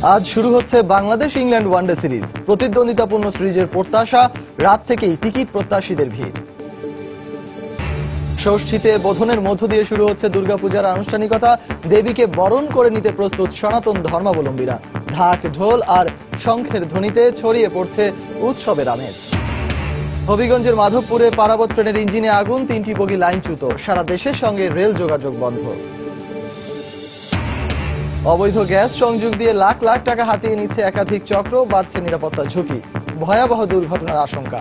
আজ শুরু হচ্ছে বাংলাদেশ ইংল্যান্ড ওয়ানডে সিরিজ। প্রতিদ্বন্দ্বিতাপূর্ণ সিরিজের প্রত্যাশা, রাত থেকেই টিকিট প্রত্যাশীদের ভিড়। ষষ্ঠীতে বোধনের মধ্য দিয়ে শুরু হচ্ছে দুর্গাপূজার আনুষ্ঠানিকতা। দেবীকে বরণ করে নিতে প্রস্তুত সনাতন ধর্মাবলম্বীরা। ঢাক, ঢোল আর শঙ্খের ধ্বনিতে ছড়িয়ে পড়ছে উৎসবের আমেজ। হবিগঞ্জের মাধবপুরে পারাবত ট্রেনের ইঞ্জিনে আগুন, 3টি বগি লাইনচ্যুত। সারা দেশের সঙ্গে রেল যোগাযোগ বন্ধ। অবৈধ গ্যাস সংযোগ দিয়ে লাখ লাখ টাকা হাতিয়ে নিচ্ছে একাধিক চক্র, বাড়ছে নিরাপত্তা ঝুঁকি, ভয়াবহ দুর্ঘটনার আশঙ্কা।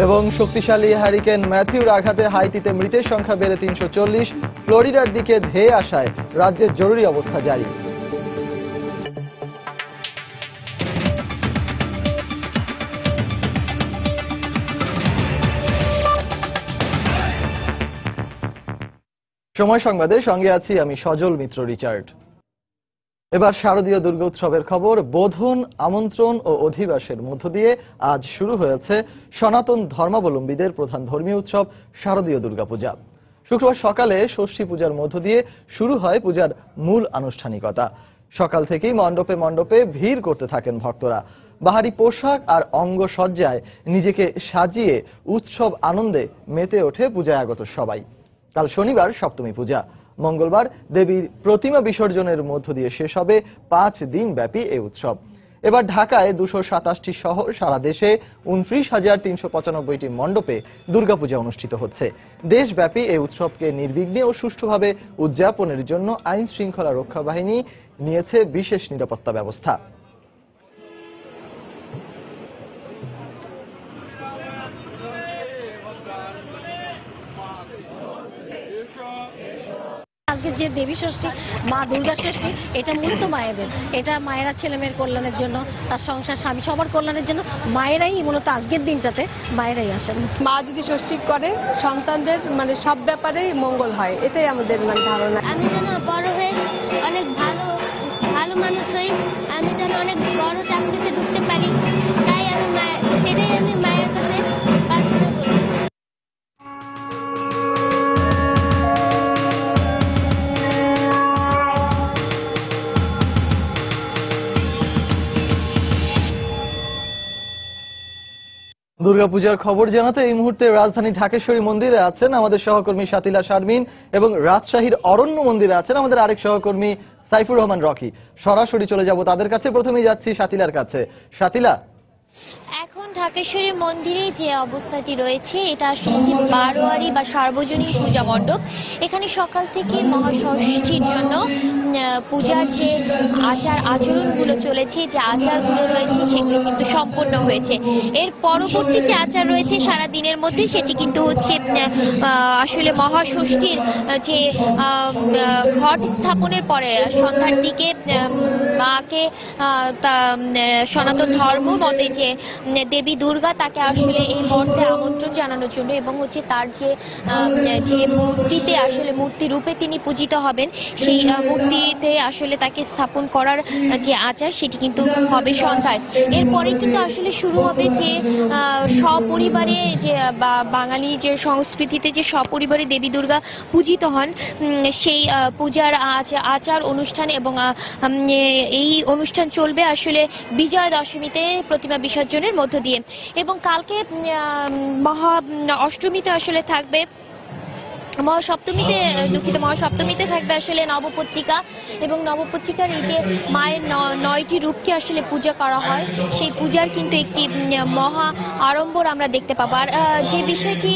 এবং শক্তিশালী হ্যারিকেন ম্যাথিউর আঘাতে হাইতিতে মৃতের সংখ্যা বেড়ে 340। ফ্লোরিডার দিকে ধেয়ে আসায় রাজ্যের জরুরি অবস্থা জারি। সময় সংবাদে সঙ্গে আছি আমি সজল মিত্র রিচার্ড। এবার শারদীয় দুর্গোৎসবের খবর। বোধন, আমন্ত্রণ ও অধিবাসের মধ্য দিয়ে আজ শুরু হয়েছে সনাতন ধর্মাবলম্বীদের প্রধান ধর্মীয় উৎসব শারদীয় দুর্গাপূজা। শুক্রবার সকালে ষষ্ঠী পূজার মধ্য দিয়ে শুরু হয় পূজার মূল আনুষ্ঠানিকতা। সকাল থেকেই মণ্ডপে মণ্ডপে ভিড় করতে থাকেন ভক্তরা। বাহারি পোশাক আর অঙ্গসজ্জায় নিজেকে সাজিয়ে উৎসব আনন্দে মেতে ওঠে পূজায় আগত সবাই। কাল শনিবার সপ্তমী পূজা। মঙ্গলবার দেবীর প্রতিমা বিসর্জনের মধ্য দিয়ে শেষ হবে 5 দিন ব্যাপী এই উৎসব। এবার ঢাকায় 227টি শহর, সারা দেশে 29,395টি মণ্ডপে দুর্গাপূজা অনুষ্ঠিত হচ্ছে। দেশব্যাপী এই উৎসবকে নির্বিঘ্নে ও সুষ্ঠুভাবে উদযাপনের জন্য আইন শৃঙ্খলা রক্ষা বাহিনী নিয়েছে বিশেষ নিরাপত্তা ব্যবস্থা। আজকে যে দেবী ষষ্ঠী, মা দুর্গা ষষ্ঠী, এটা মূলত মায়েদের। এটা মায়েরা ছেলে মেয়ের কল্যাণের জন্য, তার সংসার স্বামী সবার কল্যাণের জন্য মায়েরাই মূলত আজকের দিনটাতে মায়েরাই আসেন। মা যদি ষষ্ঠী করে সন্তানদের সব ব্যাপারেই মঙ্গল হয়, এটাই আমাদের ধারণা। আমি যেন বড় হয়ে অনেক ভালো ভালো মানুষ হই, আমি যেন অনেক বড় চাকরিতে ঢুকতে পারি, তাই আমি সেটাই আমি মায়ের কাছে প্রার্থনা করি। দুর্গাপূজার খবর জানাতে এই মুহূর্তে রাজধানী ঢাকেশ্বরী মন্দিরে আছেন আমাদের সহকর্মী শাতিলা শারমিন, এবং রাজশাহীর অরণ্য মন্দিরে আছেন আমাদের আরেক সহকর্মী সাইফুর রহমান রকি। সরাসরি চলে যাব তাদের কাছে। প্রথমেই যাচ্ছি শাতিলার কাছে। শাতিলা, এখন ঢাকেশ্বরী মন্দিরে যে অবস্থাটি রয়েছে, এটা আসলে বারোয়ারি বা সার্বজনীন পূজা মণ্ডপ। এখানে সকাল থেকে মহাষষ্ঠীর জন্য পূজার যে আচার আচরণগুলো চলেছে, যে আচারগুলো রয়েছে, সেগুলো কিন্তু সম্পন্ন হয়েছে। এর পরবর্তী যে আচার রয়েছে সারা দিনের মধ্যে, সেটি কিন্তু হচ্ছে আসলে মহাষষ্ঠীর যে ঘট স্থাপনের পরে সন্ধ্যার দিকে মাকে সনাতন ধর্ম মতে যে দেবী দুর্গা, তাকে আসলে এই মর্তে আমন্ত্রণ জানানোর জন্য এবং হচ্ছে তার যে মূর্তিতে আসলে মূর্তি রূপে তিনি পূজিত হবেন, সেই মূর্তিতে আসলে তাকে স্থাপন করার যে আচার, সেটি কিন্তু হবে সন্ধ্যায়। এরপরে কিন্তু আসলে শুরু হবে যে সপরিবারে, যে বাঙালি যে সংস্কৃতিতে যে সপরিবারে দেবী দুর্গা পূজিত হন, সেই পূজার আচার অনুষ্ঠান। এবং এই অনুষ্ঠান চলবে আসলে বিজয়া দশমীতে প্রতিমা বিসর্জনের মধ্য দিয়ে। এবং কালকে মহা অষ্টমীতে আসলে থাকবে, মহাসপ্তমীতে থাকবে আসলে নবপত্রিকা। এবং নবপত্রিকার এই যে মায়ের 9টি রূপকে আসলে পূজা করা হয়, সেই পূজার কিন্তু একটি মহা আড়ম্বর আমরা দেখতে পাবো। আর যে বিষয়টি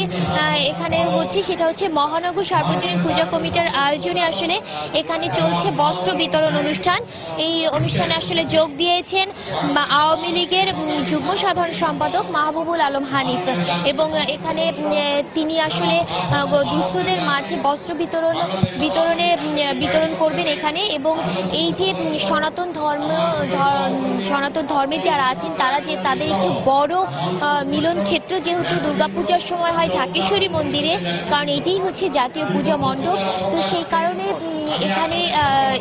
এখানে হচ্ছে, সেটা হচ্ছে মহানগর সার্বজনীন পূজা কমিটির আয়োজনে আসলে এখানে চলছে বস্ত্র বিতরণ অনুষ্ঠান। এই অনুষ্ঠানে আসলে যোগ দিয়েছেন আওয়ামী লীগের যুগ্ম সাধারণ সম্পাদক মাহবুবুল আলম হানিফ। এবং এখানে তিনি আসলে দুস্থদের মাঝে বস্ত্র বিতরণ করবেন এখানে। এবং এই যে সনাতন ধর্মে যারা আছেন, তারা যে তাদের একটু বড় মিলন ক্ষেত্র যেহেতু দুর্গাপূজার সময় হয় ঢাকেশ্বরী মন্দিরে, কারণ এটাই হচ্ছে জাতীয় পূজা মণ্ডপ। তো সেই কারণে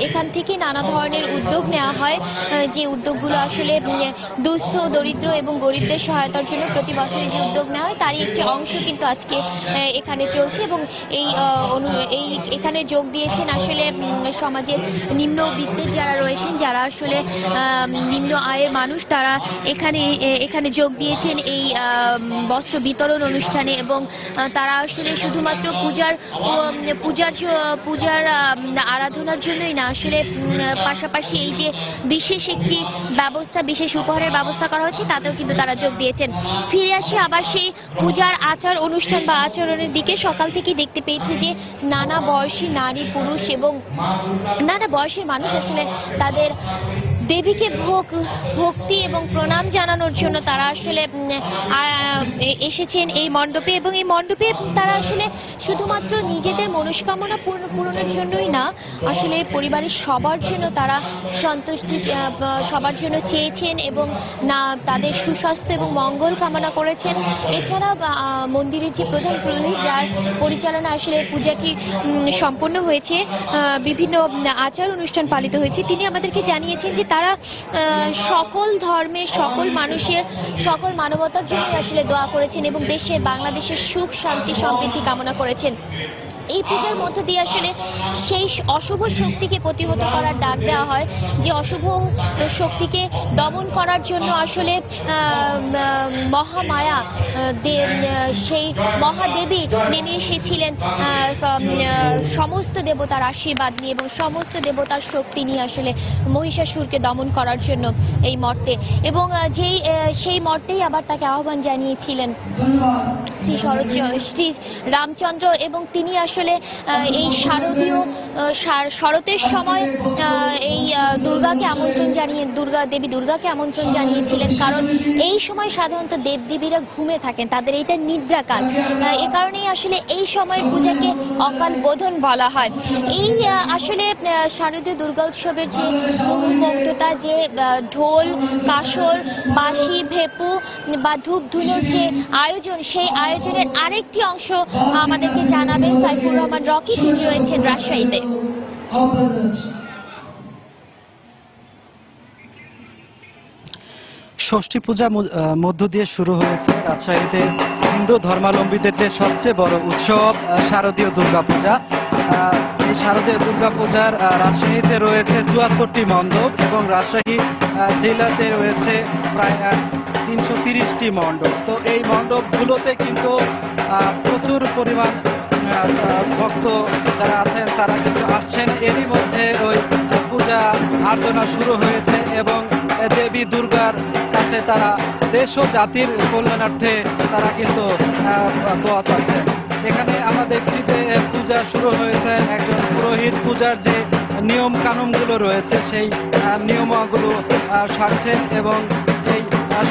এখান থেকে নানা ধরনের উদ্যোগ নেওয়া হয়, যে উদ্যোগগুলো আসলে দুস্থ, দরিদ্র এবং গরিবদের সহায়তার জন্য প্রতি বছরই যে উদ্যোগ নেওয়া হয়, তারই একটি অংশ কিন্তু আজকে এখানে চলছে। এবং এই এখানে যোগ দিয়েছেন আসলে সমাজের নিম্নবিত্তের যারা রয়েছেন, যারা আসলে নিম্ন আয়ের মানুষ, তারা এখানে যোগ দিয়েছেন এই বস্ত্র বিতরণ অনুষ্ঠানে। এবং তারা আসলে শুধুমাত্র পূজার আরাধনার জন্যই না, আসলে পাশাপাশি এই যে বিশেষ একটি ব্যবস্থা, বিশেষ উপহারের ব্যবস্থা করা হচ্ছে, তাতেও কিন্তু তারা যোগ দিয়েছেন। ফিরে আসি আবার সেই পূজার আচার অনুষ্ঠান বা আচরণের দিকে। সকাল থেকে দেখতে পেয়েছি যে নানা বয়সী নারী পুরুষ এবং নানা বয়সের মানুষ আসলে তাদের দেবীকে ভক্তি এবং প্রণাম জানানোর জন্য তারা আসলে এসেছেন এই মণ্ডপে। এবং এই মণ্ডপে তারা আসলে শুধুমাত্র নিজেদের মনস্কামনা পূরণের জন্যই না, আসলে পরিবারের সবার জন্য তারা সন্তুষ্টি সবার জন্য চেয়েছেন এবং না তাদের সুস্বাস্থ্য এবং মঙ্গল কামনা করেছেন। এছাড়া মন্দিরের যে প্রধান পুরোহিত, যার পরিচালনা আসলে পূজাটি সম্পন্ন হয়েছে, বিভিন্ন আচার অনুষ্ঠান পালিত হয়েছে, তিনি আমাদেরকে জানিয়েছেন যে তারা সকল ধর্মের, সকল মানুষের, সকল মানবতার জন্য আসলে দোয়া করেছেন এবং বাংলাদেশের সুখ শান্তি সমৃদ্ধি কামনা করেছেন। এই পূজার মধ্য দিয়ে আসলে সেই অশুভ শক্তিকে প্রতিহত করার ডাক দেওয়া হয়, যে অশুভ শক্তিকে দমন করার জন্য আসলে মহামায়া সেই মহাদেবী নেমে এসেছিলেন সমস্ত দেবতার আশীর্বাদ নিয়ে এবং সমস্ত দেবতার শক্তি নিয়ে আসলে মহিষাসুরকে দমন করার জন্য এই মর্তে। এবং সেই মর্তেই আবার তাকে আহ্বান জানিয়েছিলেন শ্রী রামচন্দ্র, এবং তিনি আসলে এই শারদীয় শরতের সময় এই দেবী দুর্গাকে আমন্ত্রণ জানিয়েছিলেন। কারণ এই সময় সাধারণত দেবদেবীরা ঘুমে থাকেন, তাদের এইটা নিদ্রাকাল। এ কারণেই আসলে এই সময়ের পূজাকে অকাল বোধন বলা হয়। এই আসলে শারদীয় দুর্গা উৎসবের যে মুগ্ধতা, যে ঢোল কাসর বাঁশি ভেপু বা ধূপ ধুনোর যে আয়োজন, সেই আয়োজনের আরেকটি অংশ আমাদেরকে জানাবেন সাইফুর রহমান রকি, তিনি রয়েছেন রাজশাহীতে। ষষ্ঠী পূজা মধ্য দিয়ে শুরু হয়েছে রাজশাহীতে হিন্দু ধর্মাবলম্বীদের যে সবচেয়ে বড় উৎসব শারদীয় দুর্গাপূজা। এই শারদীয় দুর্গাপূজার রাজশাহীতে রয়েছে ৭৪টি মণ্ডপ এবং রাজশাহী জেলাতে রয়েছে প্রায় ৩৩০টি মণ্ডপ। তো এই মণ্ডপগুলোতে কিন্তু প্রচুর পরিমাণ ভক্ত যারা আছেন তারা কিন্তু আসছেন। এরই মধ্যে ওই পূজা আরাধনা শুরু হয়েছে এবং দেবী দুর্গার কাছে তারা দেশ ও জাতির কল্যাণার্থে তারা কিন্তু দোয়া চাচ্ছেন। এখানে আমরা দেখছি যে পূজা শুরু হয়েছে, একজন পুরোহিত পূজার যে নিয়ম কানুনগুলো রয়েছে সেই নিয়মগুলো সারছেন এবং এই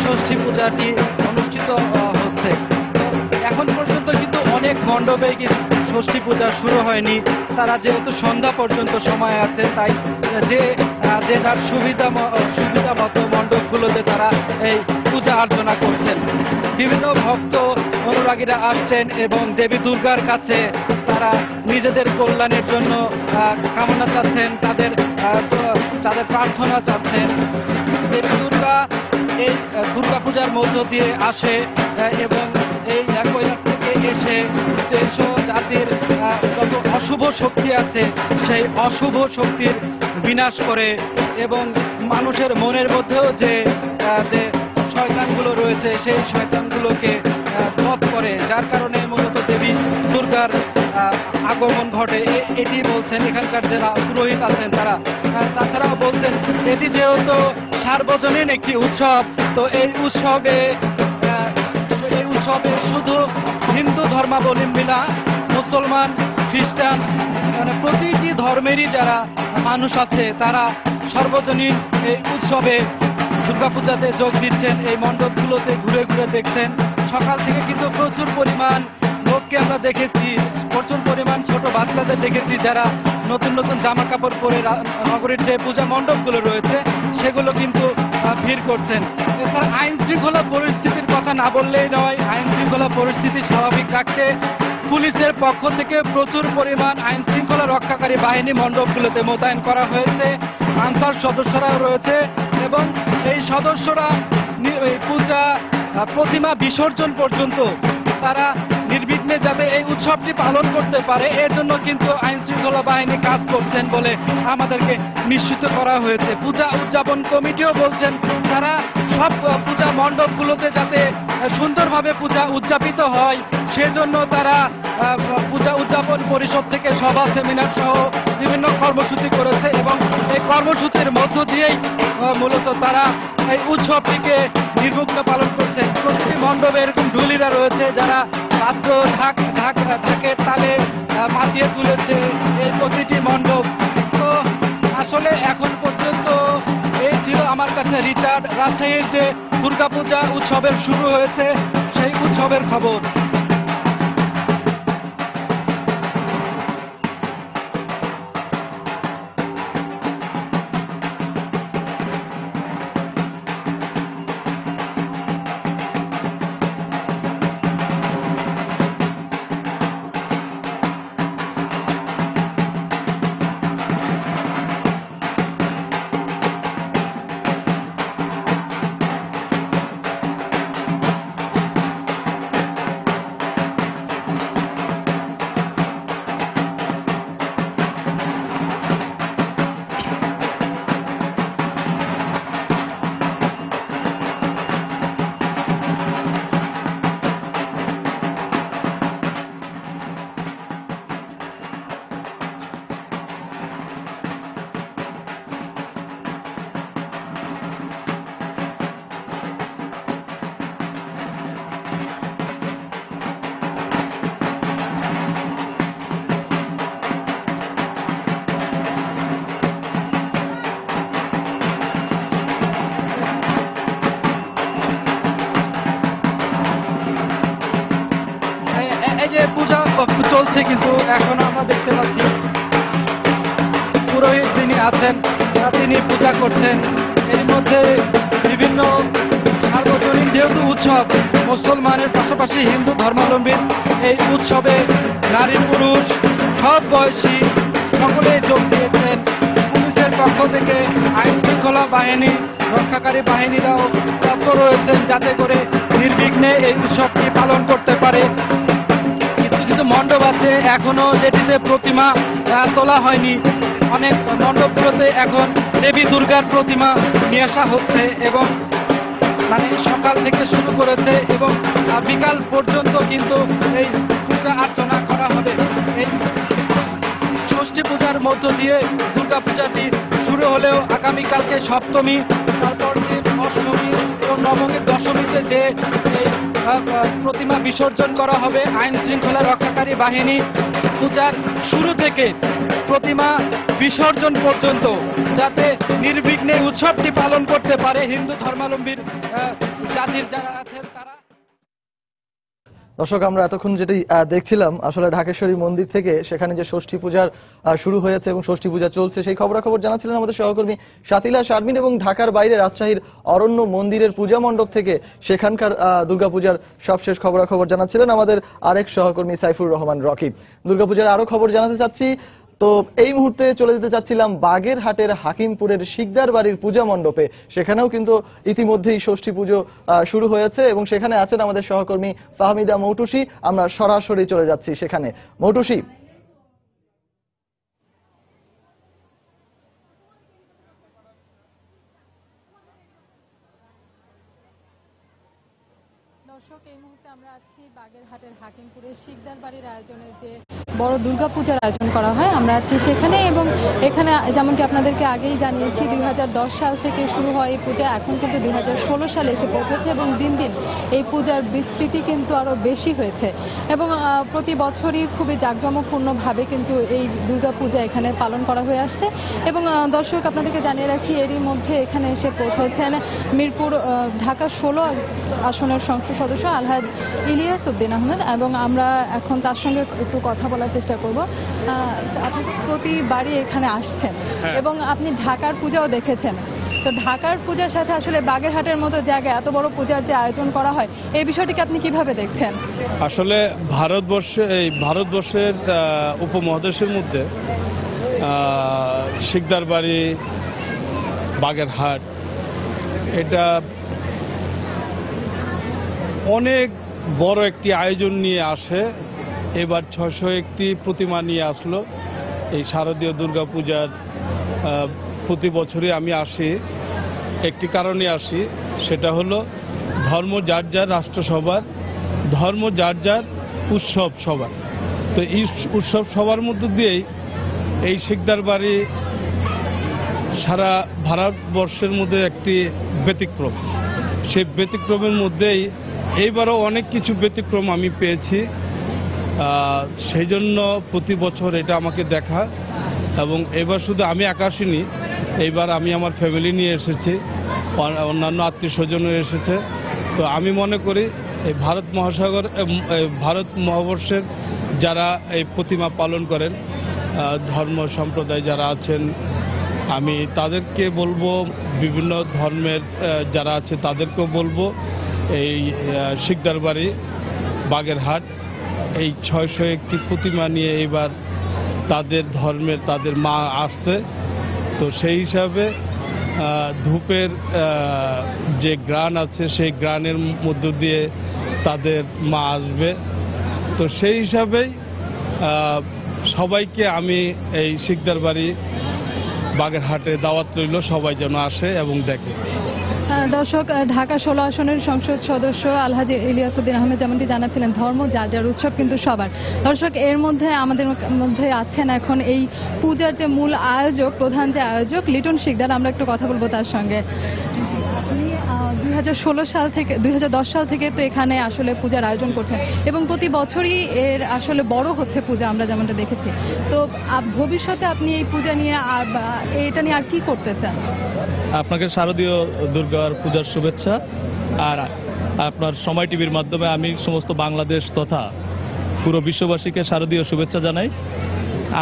ষষ্ঠী পূজাটি অনুষ্ঠিত হচ্ছে। এখন পর্যন্ত কিন্তু অনেক মণ্ডপে ষষ্ঠী পূজা শুরু হয়নি, তারা যেহেতু সন্ধ্যা পর্যন্ত সময় আছে তাই যে যার সুবিধা মতো মণ্ডপগুলোতে তারা এই পূজা অর্চনা করছেন। বিভিন্ন ভক্ত অনুরাগীরা আসছেন এবং দেবী দুর্গার কাছে তারা নিজেদের কল্যাণের জন্য কামনা চাচ্ছেন, তাদের প্রার্থনা চাচ্ছেন। দেবী দুর্গা এই দুর্গাপূজার মধ্য দিয়ে আসে এবং এই কৈলাস থেকে এসে দেশ ও জাতির যত অশুভ শক্তি আছে সেই অশুভ শক্তির বিনাশ করে এবং মানুষের মনের মধ্যেও যে শয়তানগুলো রয়েছে সেই শয়তানগুলোকে বধ করে, যার কারণে মূলত দেবী দুর্গার আগমন ঘটে। এটি বলছেন এখানকার যারা পুরোহিত আছেন তারা। তাছাড়াও বলছেন এটি যেহেতু সার্বজনীন একটি উৎসব, তো এই উৎসবে শুধু হিন্দু ধর্মাবলম্বী না, মুসলমান খ্রিস্টান মানে প্রতিটি ধর্মেরই যারা মানুষ আছে তারা সর্বজনীন এই উৎসবে দুর্গাপূজাতে যোগ দিচ্ছেন। এই মণ্ডপগুলোতে ঘুরে ঘুরে দেখছেন। সকাল থেকে কিন্তু প্রচুর পরিমাণ লোককে আমরা দেখেছি, প্রচুর পরিমাণ ছোট বাচ্চাদের দেখেছি যারা নতুন নতুন জামা কাপড় পরে নগরীর যে পূজা মণ্ডপগুলো রয়েছে সেগুলো কিন্তু ভিড় করছেন। এছাড়া আইন শৃঙ্খলা পরিস্থিতির কথা না বললেই নয়। আইন শৃঙ্খলা পরিস্থিতি স্বাভাবিক রাখতে পুলিশের পক্ষ থেকে প্রচুর পরিমাণ আইন শৃঙ্খলা রক্ষাকারী বাহিনী মণ্ডপগুলোতে মোতায়েন করা হয়েছে। আনসার সদস্যরাও রয়েছে এবং এই সদস্যরা পূজা প্রতিমা বিসর্জন পর্যন্ত তারা নির্বিঘ্নে যাতে এই উৎসবটি পালন করতে পারে এর জন্য কিন্তু আইন শৃঙ্খলা বাহিনী কাজ করছেন বলে আমাদেরকে নিশ্চিত করা হয়েছে। পূজা উদযাপন কমিটিও বলছেন তারা সব পূজা মণ্ডপগুলোতে যাতে সুন্দরভাবে পূজা উদযাপিত হয় সেজন্য তারা পূজা উদযাপন পরিষদ থেকে সভা সেমিনার সহ বিভিন্ন কর্মসূচি করেছে এবং এই কর্মসূচির মধ্য দিয়েই মূলত তারা এই উৎসবটিকে নির্বিঘ্নে পালন করছে। প্রতিটি মণ্ডপে এরকম ঢুলিরা রয়েছে যারা পাত্র ঢাকের তালে মাতিয়ে তুলেছে এই প্রতিটি মণ্ডপ। তো আসলে এখন পর্যন্ত এই ছিল আমার কাছে রিচার্ড রাজশাহীর যে দুর্গাপূজা উৎসবের শুরু হয়েছে সেই উৎসবের খবর। পূজা চলছে কিন্তু এখন আমরা দেখতে পাচ্ছি পুরোহিত যিনি আছেন তিনি পূজা করছেন। এর মধ্যে বিভিন্ন সার্বজনীন যেহেতু উৎসব মুসলমানের পাশাপাশি হিন্দু ধর্মাবলম্বীর এই উৎসবে নারী পুরুষ সব বয়সী সকলেই যোগ দিয়েছেন। পুলিশের পক্ষ থেকে আইন শৃঙ্খলা বাহিনী রক্ষাকারী বাহিনীরাও তৎপর রয়েছেন যাতে করে নির্বিঘ্নে এই উৎসবটি পালন করতে পারে। কিছু মণ্ডপ আছে এখনো যেটিতে প্রতিমা তোলা হয়নি, অনেক মণ্ডপগুলোতে এখন দেবী দুর্গার প্রতিমা নিয়ে আসা হচ্ছে এবং মানে সকাল থেকে শুরু করেছে এবং বিকাল পর্যন্ত কিন্তু এই পূজা অর্চনা করা হবে। এই ষষ্ঠী পূজার মধ্য দিয়ে দুর্গা পূজাটি শুরু হলেও আগামীকালকে সপ্তমী, তারপর অষ্টমী এবং নবমী দশমীতে যে প্রতিমা বিসর্জন করা হবে আইন শৃঙ্খলা রক্ষাকারী বাহিনী পূজার শুরু থেকে প্রতিমা বিসর্জন পর্যন্ত যাতে নির্বিঘ্নে উৎসবটি পালন করতে পারে হিন্দু ধর্মাবলম্বীর জাতির যারা আছেন তারা। দর্শক, আমরা এতক্ষণ যেটি দেখছিলাম আসলে ঢাকেশ্বরী মন্দির থেকে সেখানে যে ষষ্ঠী পূজার শুরু হয়েছে এবং ষষ্ঠী পূজা চলছে সেই খবরাখবর জানাচ্ছিলেন আমাদের সহকর্মী শাতিলা শারমিন এবং ঢাকার বাইরে রাজশাহীর অরণ্য মন্দিরের পূজা মণ্ডপ থেকে সেখানকার দুর্গাপূজার সবশেষ খবরাখবর জানাচ্ছিলেন আমাদের আরেক সহকর্মী সাইফুর রহমান রকিব। দুর্গাপূজার আরো খবর জানাতে চাচ্ছি। তো এই মুহূর্তে চলে যেতে চাচ্ছিলাম বাগেরহাটের হাকিমপুরের শিকদার বাড়ির পূজা মণ্ডপে। সেখানেও কিন্তু ইতিমধ্যেই ষষ্ঠী পুজো শুরু হয়েছে এবং সেখানে আছেন আমাদের সহকর্মী ফাহমিদা মৌটুসী। আমরা সরাসরি চলে যাচ্ছি সেখানে। মৌটুসী, দর্শক, এই মুহূর্তে আমরা আছি বাগেরহাটের হাকিমপুরের শিকদার বাড়ির আয়োজনে যে বড় দুর্গাপূজার আয়োজন করা হয় আমরা আছি সেখানে এবং এখানে যেমনটি আপনাদেরকে আগেই জানিয়েছি 2010 সাল থেকে শুরু হয় এই পূজা। এখন কিন্তু 2016 সালে এসে পৌঁছেছে এবং দিন দিন এই পূজার বিস্তৃতি কিন্তু আরো বেশি হয়েছে এবং প্রতি বছরই খুবই জাঁকজমকপূর্ণভাবে কিন্তু এই দুর্গাপূজা এখানে পালন করা হয়ে আসছে। এবং দর্শক, আপনাদেরকে জানিয়ে রাখি এরই মধ্যে এখানে এসে পৌঁছেছেন মিরপুর ঢাকা 16 আসনের সংসদ সদস্য আলহাজ ইলিয়াস উদ্দিন আহমেদ এবং আমরা এখন তার সঙ্গে একটু কথা বলার চেষ্টা করব। আপনি প্রতিবারই এখানে আসছেন এবং আপনি ঢাকার পূজাও দেখেছেন, তো ঢাকার পূজার সাথে আসলে বাগেরহাটের মতো জায়গায় এত বড় পূজার যে আয়োজন করা হয় এই বিষয়টিকে আপনি কিভাবে দেখছেন? আসলে ভারতবর্ষের উপমহাদেশের মধ্যে শিকদার বাড়ি, বাগেরহাট এটা অনেক বড় একটি আয়োজন নিয়ে আসে। এবার 601টি প্রতিমা নিয়ে আসলো এই শারদীয় দুর্গাপূজার। প্রতি বছরই আমি আসি, একটি কারণে আসি, সেটা হলো ধর্ম যার যার, রাষ্ট্র সবার, ধর্ম যার যার, উৎসব সবার। তো এই উৎসব সবার মধ্য দিয়েই এই শিকদার বাড়ি সারা ভারতবর্ষের মধ্যে একটি ব্যতিক্রম। সেই ব্যতিক্রমের মধ্যেই এইবারও অনেক কিছু ব্যতিক্রম আমি পেয়েছি। সেই জন্য প্রতি বছর এটা আমাকে দেখা, এবং এবার শুধু আমি একা আসিনি, এইবার আমি আমার ফ্যামিলি নিয়ে এসেছি, অন্যান্য আত্মীয় স্বজনও এসেছে। তো আমি মনে করি এই ভারত মহাবর্ষের যারা এই প্রতিমা পালন করেন, ধর্ম সম্প্রদায় যারা আছেন, আমি তাদেরকে বলবো, বিভিন্ন ধর্মের যারা আছে তাদেরকেও বলবো, এই শিকদার বাড়ি বাগেরহাট এই 601টি প্রতিমা নিয়ে এবার তাদের ধর্মের তাদের মা আসছে। তো সেই হিসাবে ধূপের যে গ্রান আছে সেই গ্রানের মধ্য দিয়ে তাদের মা আসবে। তো সেই হিসাবেই সবাইকে আমি এই শিকদার বাড়ি বাগেরহাটে দাওয়াত রইল, সবাই যেন আসে এবং দেখে। দর্শক, ঢাকা 16 আসনের সংসদ সদস্য আলহাজি ইলিয়াসউদ্দিন আহমেদ যেমনটি জানাচ্ছিলেন, ধর্ম যার যার, উৎসব কিন্তু সবার। দর্শক, এর মধ্যে আমাদের মধ্যে আছেন এখন এই পূজার যে মূল আয়োজক, প্রধান যে আয়োজক লিটন শিকদার। আমরা একটু কথা বলবো তার সঙ্গে। 2010 সাল থেকে তো এখানে আসলে পূজার আয়োজন করছেন এবং প্রতি বছরই এর আসলে বড় হচ্ছে পূজা, আমরা যেমনটা দেখেছি। তো ভবিষ্যতে আপনি এই পূজা নিয়ে এটা নিয়ে আর কি করতে চান? আপনাকে শারদীয় দুর্গার পূজার শুভেচ্ছা। আর আপনার সময় টিভির মাধ্যমে আমি সমস্ত বাংলাদেশ তথা পুরো বিশ্ববাসীকে শারদীয় শুভেচ্ছা জানাই।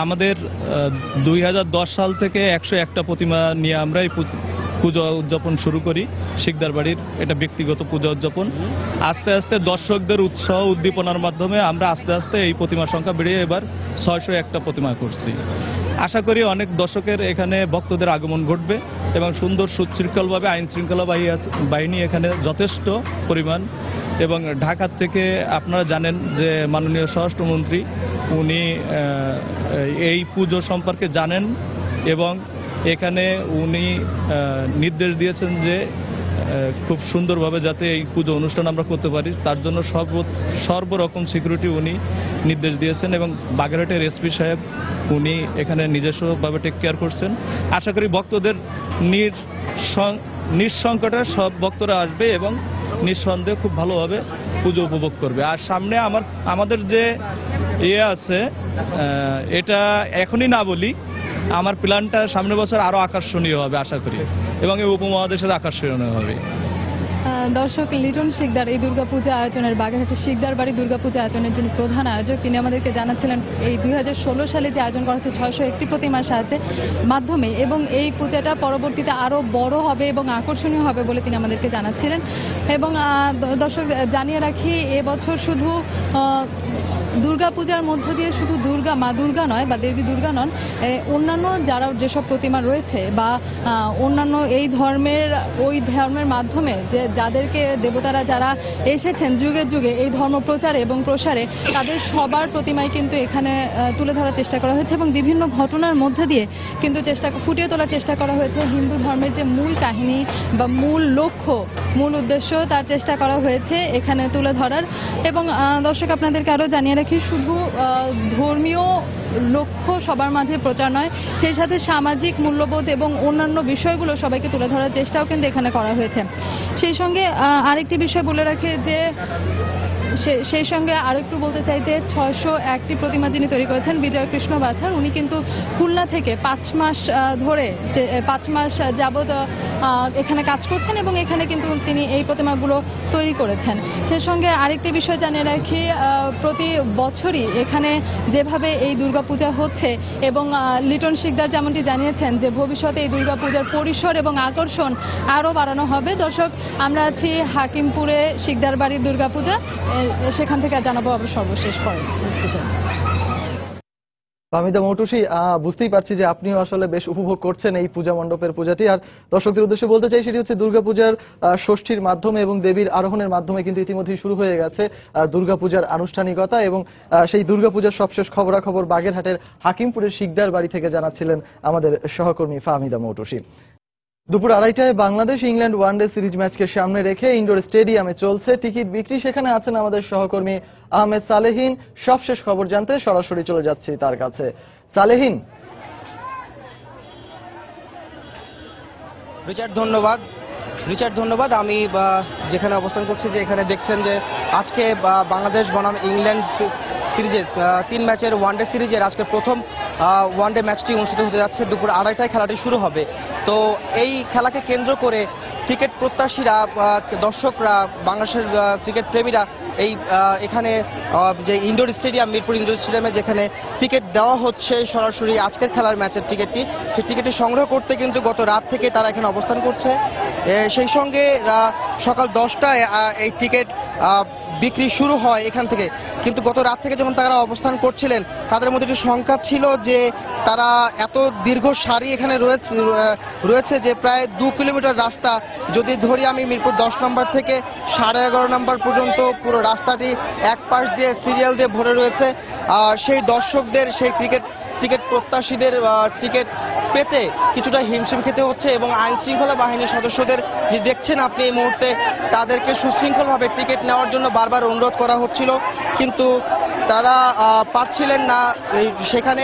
আমাদের 2010 সাল থেকে 101টা প্রতিমা নিয়ে আমরা এই পূজা উদযাপন শুরু করি শিকদার বাড়ির। এটা ব্যক্তিগত পূজা উদযাপন। আস্তে আস্তে দর্শকদের উৎসাহ উদ্দীপনার মাধ্যমে আমরা আস্তে আস্তে এই প্রতিমার সংখ্যা বেড়ে এবার 601টা প্রতিমা করছি। আশা করি অনেক দর্শকের এখানে ভক্তদের আগমন ঘটবে এবং সুন্দর সুশৃঙ্খলভাবে আইন শৃঙ্খলা বাহিনী এখানে যথেষ্ট পরিমাণ। এবং ঢাকা থেকে আপনারা জানেন যে মাননীয় স্বরাষ্ট্রমন্ত্রী উনি এই পুজো সম্পর্কে জানেন এবং এখানে উনি নির্দেশ দিয়েছেন যে খুব সুন্দরভাবে যাতে এই পুজো অনুষ্ঠান আমরা করতে পারি, তার জন্য সর্বরকম সিকিউরিটি উনি নির্দেশ দিয়েছেন। এবং বাগেরহাটের এসপি সাহেব উনি এখানে নিজস্বভাবে টেক কেয়ার করছেন। আশা করি ভক্তদের নিঃসংকটে সব ভক্তরা আসবে এবং নিঃসন্দেহে খুব ভালোভাবে পুজো উপভোগ করবে। আর সামনে আমাদের যে আছে, এটা এখনই না বলি, আমার প্ল্যানটা সামনের বছর আরো আকর্ষণীয় হবে আশা করি, এবং এই উপমহাদেশের আকর্ষণীয় হবে। দর্শক, লিটন শিকদার এই দুর্গাপূজা আয়োজনের, বাগেরহাটের শিকদার বাড়ি দুর্গাপূজা আয়োজনের যিনি প্রধান আয়োজক, তিনি আমাদেরকে জানাচ্ছিলেন এই 2016 সালে যে আয়োজন করা হচ্ছে 601টি প্রতিমার মাধ্যমে, এবং এই পূজাটা পরবর্তীতে আরো বড় হবে এবং আকর্ষণীয় হবে বলে তিনি আমাদেরকে জানাচ্ছিলেন। এবং দর্শক, জানিয়ে রাখি, এবছর শুধু দুর্গাপূজার মধ্য দিয়ে শুধু মা দুর্গা নয় বা দেবী দুর্গা নন, অন্যান্য যারা যেসব প্রতিমা রয়েছে বা অন্যান্য ওই ধর্মের মাধ্যমে যে যাদেরকে দেবতারা যারা এসেছেন যুগে যুগে এই ধর্ম প্রচারে এবং প্রসারে, তাদের সবার প্রতিমাই কিন্তু এখানে তুলে ধরার চেষ্টা করা হয়েছে এবং বিভিন্ন ঘটনার মধ্যে দিয়ে কিন্তু ফুটিয়ে তোলার চেষ্টা করা হয়েছে হিন্দু ধর্মের যে মূল কাহিনী বা মূল লক্ষ্য, মূল উদ্দেশ্য, তার চেষ্টা করা হয়েছে এখানে তুলে ধরার। এবং দর্শক, আপনাদেরকে আরো জানিয়ে রাখি, শুধু ধর্মীয় লক্ষ্য সবার মাঝে প্রচার নয়, সেই সাথে সামাজিক মূল্যবোধ এবং অন্যান্য বিষয়গুলো সবাইকে তুলে ধরার চেষ্টাও কিন্তু এখানে করা হয়েছে। সেই সঙ্গে আরেকটি বিষয় বলে রাখি যে সেই সঙ্গে আরেকটু বলতে চাই যে 601টি প্রতিমা যিনি তৈরি করেছেন বিজয় কৃষ্ণ বাছার, উনি কিন্তু খুলনা থেকে 5 মাস ধরে 5 মাস যাবৎ এখানে কাজ করছেন এবং এখানে কিন্তু তিনি এই প্রতিমাগুলো তৈরি করেছেন। সেই সঙ্গে আরেকটি বিষয় জানিয়ে রাখি, প্রতি বছরই এখানে যেভাবে এই দুর্গাপূজা হচ্ছে এবং লিটন শিকদার যেমনটি জানিয়েছেন যে ভবিষ্যতে এই দুর্গাপূজার পরিসর এবং আকর্ষণ আরও বাড়ানো হবে। দর্শক, আমরা আছি হাকিমপুরে শিকদার বাড়ির দুর্গাপূজা, সেখান থেকে জানাবো আবার সর্বশেষ পরে। ফাহমিদা মৌটুসী, বুঝতেই পারছি যে আপনিও আসলে বেশ উপভোগ করছেন এই পূজা মণ্ডপের পূজাটি। আর দর্শকদের উদ্দেশ্যে বলতে চাই সেটি হচ্ছে দুর্গাপূজার ষষ্ঠীর মাধ্যমে এবং দেবীর আরোহণের মাধ্যমে কিন্তু ইতিমধ্যেই শুরু হয়ে গেছে দুর্গাপূজার আনুষ্ঠানিকতা। এবং সেই দুর্গাপূজার সবশেষ খবরাখবর বাগেরহাটের হাকিমপুরের শিকদার বাড়ি থেকে জানাচ্ছিলেন আমাদের সহকর্মী ফাহমিদা মৌটুসী। দুপুর 2:30টায় বাংলাদেশ ইংল্যান্ড ওয়ানডে সিরিজ ম্যাচকে সামনে রেখে ইনডোর স্টেডিয়ামে চলছে টিকিট বিক্রি। সেখানে আছেন আমাদের সহকর্মী আহমেদ সালেহিন। সবশেষ খবর জানতে সরাসরি চলে যাচ্ছি তার কাছে। সালেহিন। রিচার্ড ধন্যবাদ। আমি যেখানে অবস্থান করছি, যে এখানে দেখছেন যে আজকে বাংলাদেশ বনাম ইংল্যান্ড সিরিজের 3 ম্যাচের ওয়ানডে সিরিজের আজকে প্রথম ওয়ানডে ম্যাচটি অনুষ্ঠিত হতে যাচ্ছে। দুপুর 2:30টায় খেলাটি শুরু হবে। তো এই খেলাকে কেন্দ্র করে ক্রিকেট প্রত্যাশীরা, দর্শকরা, বাংলাদেশের ক্রিকেট প্রেমীরা এখানে যে ইনডোর স্টেডিয়াম, মিরপুর ইনডোর স্টেডিয়ামে যেখানে টিকিট দেওয়া হচ্ছে সরাসরি আজকের খেলার ম্যাচের টিকিটটি, সেই টিকিটটি সংগ্রহ করতে কিন্তু গত রাত থেকে তারা এখানে অবস্থান করছে। সেই সঙ্গে সকাল 10টায় এই টিকিট বিক্রি শুরু হয় এখান থেকে। কিন্তু গত রাত থেকে যখন তারা অবস্থান করছিলেন, তাদের মধ্যে একটি শঙ্কা ছিল যে তারা এত দীর্ঘ সারি এখানে রয়েছে যে প্রায় 2 কিলোমিটার রাস্তা, যদি ধরি আমি মিরপুর 10 নম্বর থেকে 11:30 নম্বর পর্যন্ত পুরো রাস্তাটি এক পাশ দিয়ে সিরিয়াল দিয়ে ভরে রয়েছে। সেই দর্শকদের, সেই টিকিট প্রত্যাশীদের টিকিট পেতে কিছুটা হিমশিম খেতে হচ্ছে। এবং আইন শৃঙ্খলা বাহিনীর সদস্যদের যে দেখছেন আপনি এই মুহূর্তে, তাদেরকে সুশৃঙ্খলভাবে টিকিট নেওয়ার জন্য বারবার অনুরোধ করা হচ্ছিল, কিন্তু তারা পারছিলেন না। সেখানে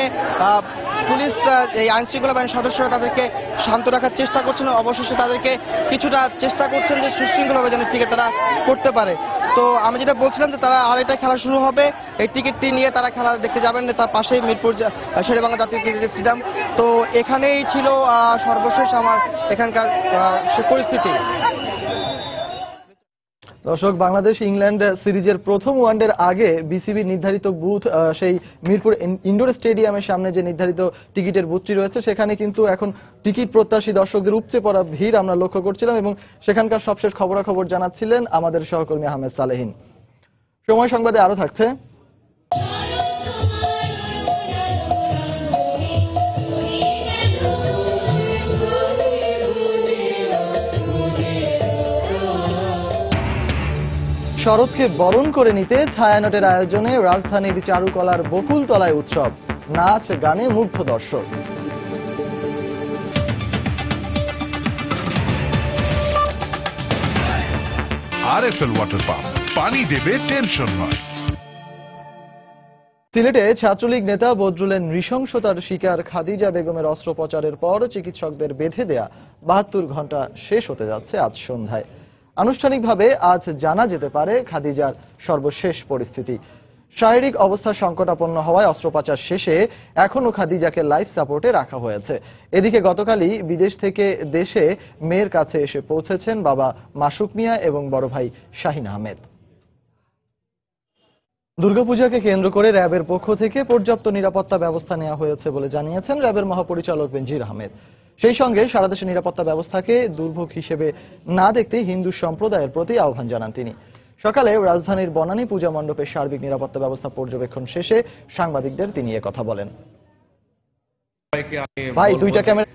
পুলিশ, এই আইন শৃঙ্খলা বাহিনীর সদস্যরা তাদেরকে শান্ত রাখার চেষ্টা করছেন। অবশেষে তাদেরকে কিছুটা চেষ্টা করছেন যে সুশৃঙ্খলভাবে যেন টিকিট তারা করতে পারে। তো আমি যেটা বলছিলাম যে তারা 2:30টায় খেলা শুরু হবে, এই টিকিটটি নিয়ে তারা খেলা দেখতে যাবেন। তার পাশেই মিরপুর শেরেবাংলা জাতীয় ক্রিকেট স্টেডিয়াম। তো এখানেই ছিল সর্বশেষ আমার এখানকার পরিস্থিতি। দর্শক, বাংলাদেশ ইংল্যান্ড সিরিজের প্রথম ওয়ানডের আগে বিসিবি নির্ধারিত বুথ, সেই মিরপুর ইনডোর স্টেডিয়ামের সামনে যে নির্ধারিত টিকিটের বুথটি রয়েছে, সেখানে কিন্তু এখন টিকিট প্রত্যাশী দর্শকদের উপচে পড়া ভিড় আমরা লক্ষ্য করছিলাম। এবং সেখানকার সবশেষ খবরাখবর জানাচ্ছিলেন আমাদের সহকর্মী আহমেদ সালেহিন। সময় সংবাদে আরো থাকছে। শরৎকে বরণ করে নিতে ছায়ানটের আয়োজনে রাজধানীর চারুকলার বকুলতলায় উৎসব, নাচ গানে মুগ্ধ দর্শক। আরএফএল ওয়াটার পাম্প, পানি দেবে টেনশন নয়। সিলেটে ছাত্রলীগ নেতা বদরুলের নৃশংসতার শিকার খাদিজা বেগমের অস্ত্রোপচারের পর চিকিৎসকদের বেঁধে দেয়া 72 ঘন্টা শেষ হতে যাচ্ছে আজ সন্ধ্যায়। আনুষ্ঠানিকভাবে আজ জানা যেতে পারে খাদিজার সর্বশেষ পরিস্থিতি। শারীরিক অবস্থা সংকটাপন্ন হওয়ায় অস্ত্রোপচার শেষে এখনো খাদিজাকে লাইফ সাপোর্টে রাখা হয়েছে। এদিকে গতকালই বিদেশ থেকে দেশে মেয়ের কাছে এসে পৌঁছেছেন বাবা মাসুক মিয়া এবং বড় ভাই শাহিন আহমেদ। দুর্গাপূজাকে কেন্দ্র করে র্যাবের পক্ষ থেকে পর্যাপ্ত নিরাপত্তা ব্যবস্থা নেওয়া হয়েছে বলে জানিয়েছেন র্যাবের মহাপরিচালক বেনজির আহমেদ। সেই সঙ্গে সারা দেশে নিরাপত্তা ব্যবস্থাকে দুর্ভোগ হিসেবে না দেখতে হিন্দু সম্প্রদায়ের প্রতি আহ্বান জানান তিনি। সকালে রাজধানীর বনানী পূজা মণ্ডপের সার্বিক নিরাপত্তা ব্যবস্থা পর্যবেক্ষণ শেষে সাংবাদিকদের তিনি কথা বলেন। ভাই, দুইটা ক্যামেরা।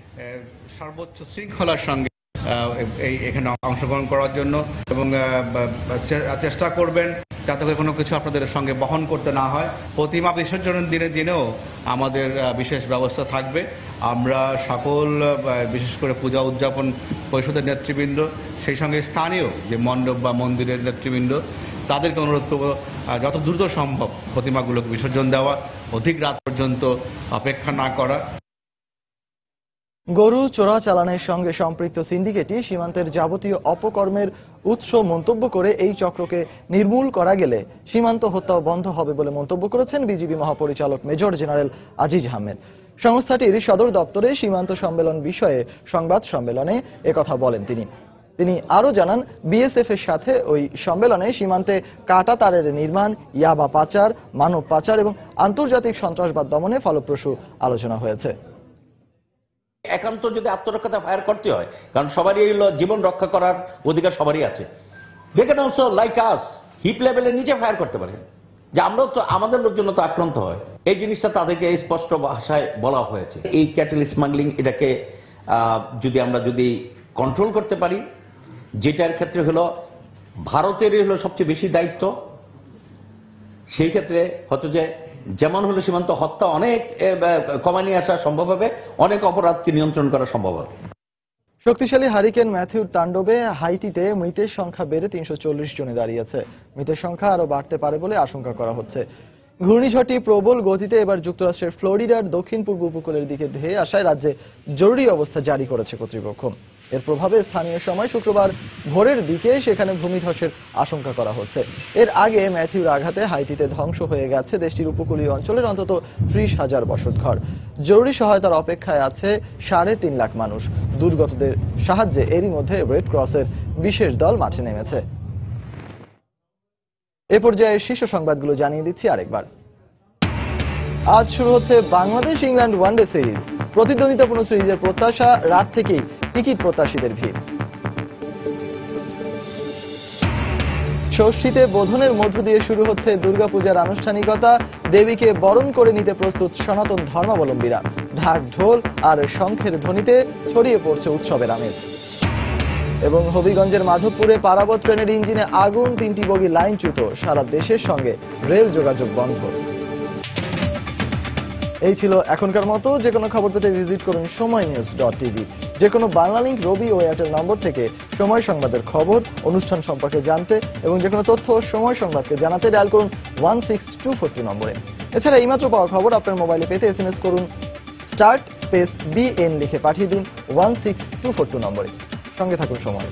সর্বোচ্চ শৃঙ্খলার সঙ্গে এখানে অংশগ্রহণ করার জন্য এবং চেষ্টা করবেন যাতে করে কোনো কিছু আপনাদের সঙ্গে বহন করতে না হয়। প্রতিমা বিসর্জনের দিনেও আমাদের বিশেষ ব্যবস্থা থাকবে। আমরা সকল, বিশেষ করে পূজা উদযাপন পরিষদের নেতৃবৃন্দ, সেই সঙ্গে স্থানীয় যে মণ্ডপ বা মন্দিরের নেতৃবৃন্দ, তাদেরকে অনুরোধ করব যত দ্রুত সম্ভব প্রতিমাগুলোকে বিসর্জন দেওয়া, অধিক রাত পর্যন্ত অপেক্ষা না করা। গরু চোরাচালানের সঙ্গে সম্পৃক্ত সিন্ডিকেটই সীমান্তের যাবতীয় অপকর্মের উৎস মন্তব্য করে এই চক্রকে নির্মূল করা গেলে সীমান্ত হত্যাও বন্ধ হবে বলে মন্তব্য করেছেন বিজিবি মহাপরিচালক মেজর জেনারেল আজিজ আহমেদ। সংস্থাটির সদর দপ্তরে সীমান্ত সম্মেলন বিষয়ে সংবাদ সম্মেলনে একথা বলেন তিনি আরো জানান, বিএসএফ এর সাথে ওই সম্মেলনে সীমান্তে কাটা তারের নির্মাণ, ইয়াবা পাচার, মানব পাচার এবং আন্তর্জাতিক সন্ত্রাসবাদ দমনে ফলপ্রসূ আলোচনা হয়েছে। একান্ত যদি আত্মরক্ষাতে ফায়ার করতে হয়, কারণ সবারই জীবন রক্ষা করার অধিকার সবারই আছে। They can also like us hip লেভেলে নিচে ফায়ার করতে পারে, যে আমরাও তো, আমাদের লোকজন তো আক্রান্ত হয়। এই জিনিসটা তাদেরকে স্পষ্ট ভাষায় বলা হয়েছে। এই ক্যাটেল স্মাগলিং এটাকে যদি আমরা কন্ট্রোল করতে পারি, যেটার ক্ষেত্রে হলো ভারতেরই হলো সবচেয়ে বেশি দায়িত্ব, সেই ক্ষেত্রে হয়তো যে যেমন হলো সীমান্ত হত্যা অনেক কমায় নিয়ে আসা সম্ভব হবে, অনেক অপরাধকে নিয়ন্ত্রণ করা সম্ভব হবে। শক্তিশালী হারিকেন ম্যাথিউর তাণ্ডবে হাইতিতে মৃতের সংখ্যা বেড়ে 340 জনে দাঁড়িয়েছে। মৃতের সংখ্যা আরো বাড়তে পারে বলে আশঙ্কা করা হচ্ছে। ঘূর্ণিঝড়টি প্রবল গতিতে এবার যুক্তরাষ্ট্রের ফ্লোরিডার দক্ষিণ পূর্ব উপকূলের দিকে ধেয়ে আসায় রাজ্যে জরুরি অবস্থা জারি করেছে কর্তৃপক্ষ। এর প্রভাবে স্থানীয় সময় শুক্রবার ভোরের দিকে সেখানে ভূমিধসের আশঙ্কা করা হচ্ছে। এর আগে ম্যাথিউর আঘাতে হাইতিতে ধ্বংস হয়ে গেছে দেশটির উপকূলীয় অঞ্চলের অন্তত 30,000 বসতঘর। জরুরি সহায়তার অপেক্ষায় আছে 3.5 লাখ মানুষ। দুর্গতদের সাহায্যে এরই মধ্যে রেড ক্রসের বিশেষ দল মাঠে নেমেছে। এ পর্যায়ে শীর্ষ সংবাদগুলো জানিয়ে দিচ্ছি আরেকবার। আজ শুরু হচ্ছে বাংলাদেশ ইংল্যান্ড ওয়ানডে সিরিজ। প্রতিদ্বন্দ্বিতাপূর্ণ সিরিজের প্রত্যাশা, রাত থেকেই টিকিট প্রত্যাশীদের ভিড়। ষষ্ঠীতে বোধনের মধ্য দিয়ে শুরু হচ্ছে দুর্গাপূজার আনুষ্ঠানিকতা। দেবীকে বরণ করে নিতে প্রস্তুত সনাতন ধর্মাবলম্বীরা। ঢাক ঢোল আর শঙ্খের ধ্বনিতে ছড়িয়ে পড়ছে উৎসবের আমেজ। এবং হবিগঞ্জের মাধবপুরে পারাবত ট্রেনের ইঞ্জিনে আগুন, 3টি বগি লাইনচ্যুত। সারা দেশের সঙ্গে রেল যোগাযোগ বন্ধ। এই ছিল এখনকার মতো। যে কোনো খবর পেতে ভিজিট করুন সময়নিউজ.tv। যে কোনো বাংলা লিংক, রবি ও এয়ারটেল নম্বর থেকে সময় সংবাদের খবর, অনুষ্ঠান সম্পর্কে জানতে এবং যে কোনো তথ্য সময় সংবাদকে জানাতে ডায়াল করুন 16242 নম্বরে। এছাড়া এইমাত্র পাওয়া খবর আপনার মোবাইলে পেতে SMS করুন START SPACE BN লিখে পাঠিয়ে দিন 16242 নম্বরে। সঙ্গে থাকুন সময়।